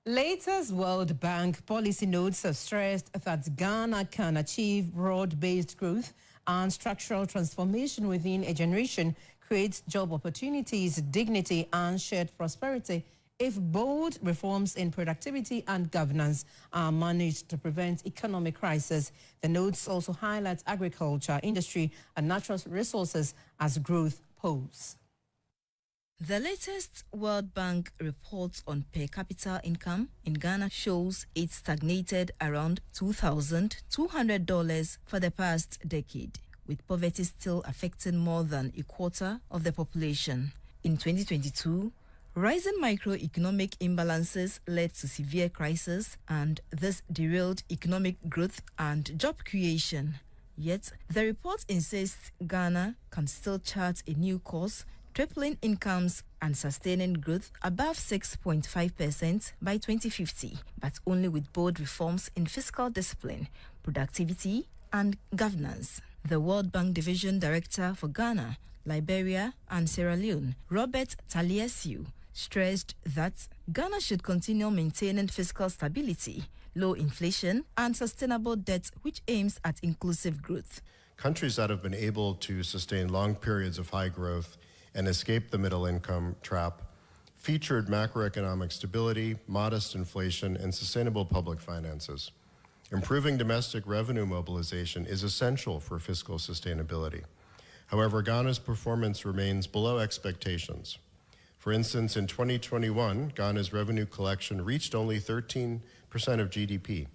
Latest World Bank policy notes have stressed that Ghana can achieve broad-based growth and structural transformation within a generation, creates job opportunities, dignity, and shared prosperity if bold reforms in productivity and governance are managed to prevent economic crisis. The notes also highlight agriculture, industry, and natural resources as growth poles. The latest World Bank report on per capita income in Ghana shows it stagnated around $2,200 for the past decade, with poverty still affecting more than a quarter of the population. In 2022, rising microeconomic imbalances led to severe crisis, and this derailed economic growth and job creation. Yet, the report insists Ghana can still chart a new course, tripling incomes and sustaining growth above 6.5% by 2050, but only with bold reforms in fiscal discipline, productivity, and governance. The World Bank Division Director for Ghana, Liberia, and Sierra Leone, Robert Taliesiu, stressed that Ghana should continue maintaining fiscal stability, low inflation, and sustainable debt, which aims at inclusive growth. Countries that have been able to sustain long periods of high growth and escape the middle income trap featured macroeconomic stability, modest inflation, and sustainable public finances. Improving domestic revenue mobilization is essential for fiscal sustainability. However, Ghana's performance remains below expectations. For instance, in 2021, Ghana's revenue collection reached only 13% of GDP.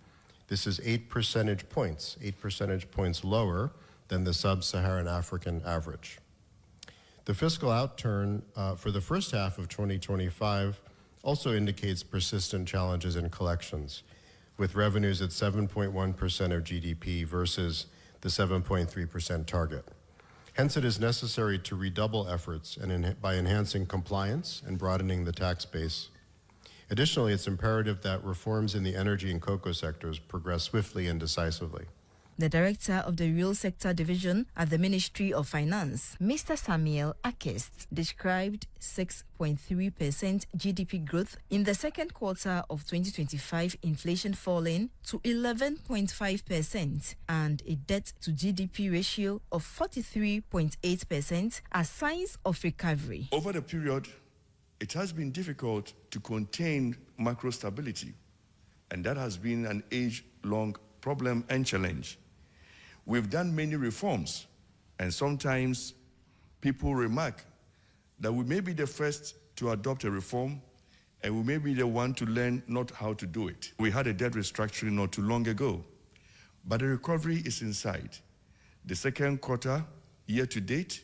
This is 8 percentage points lower than the sub-Saharan African average. The fiscal outturn for the first half of 2025 also indicates persistent challenges in collections, with revenues at 7.1% of GDP versus the 7.3% target. Hence, it is necessary to redouble efforts by enhancing compliance and broadening the tax base. Additionally, it's imperative that reforms in the energy and cocoa sectors progress swiftly and decisively. The director of the Real Sector Division at the Ministry of Finance, Mr. Samuel Akest, described 6.3% GDP growth in the second quarter of 2025, inflation falling to 11.5%, and a debt to GDP ratio of 43.8% as signs of recovery. Over the period, it has been difficult to contain macro stability, and that has been an age-long problem and challenge. We've done many reforms, and sometimes people remark that we may be the first to adopt a reform, and we may be the one to learn not how to do it. We had a debt restructuring not too long ago, but the recovery is in sight. The second quarter, year to date,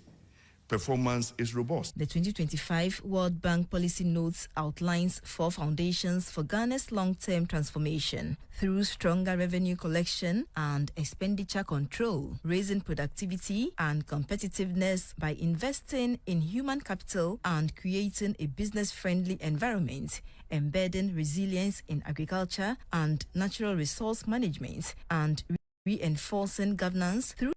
performance is robust. The 2025 World Bank policy notes outlines 4 foundations for Ghana's long-term transformation through stronger revenue collection and expenditure control, raising productivity and competitiveness by investing in human capital and creating a business-friendly environment, embedding resilience in agriculture and natural resource management, and reinforcing governance through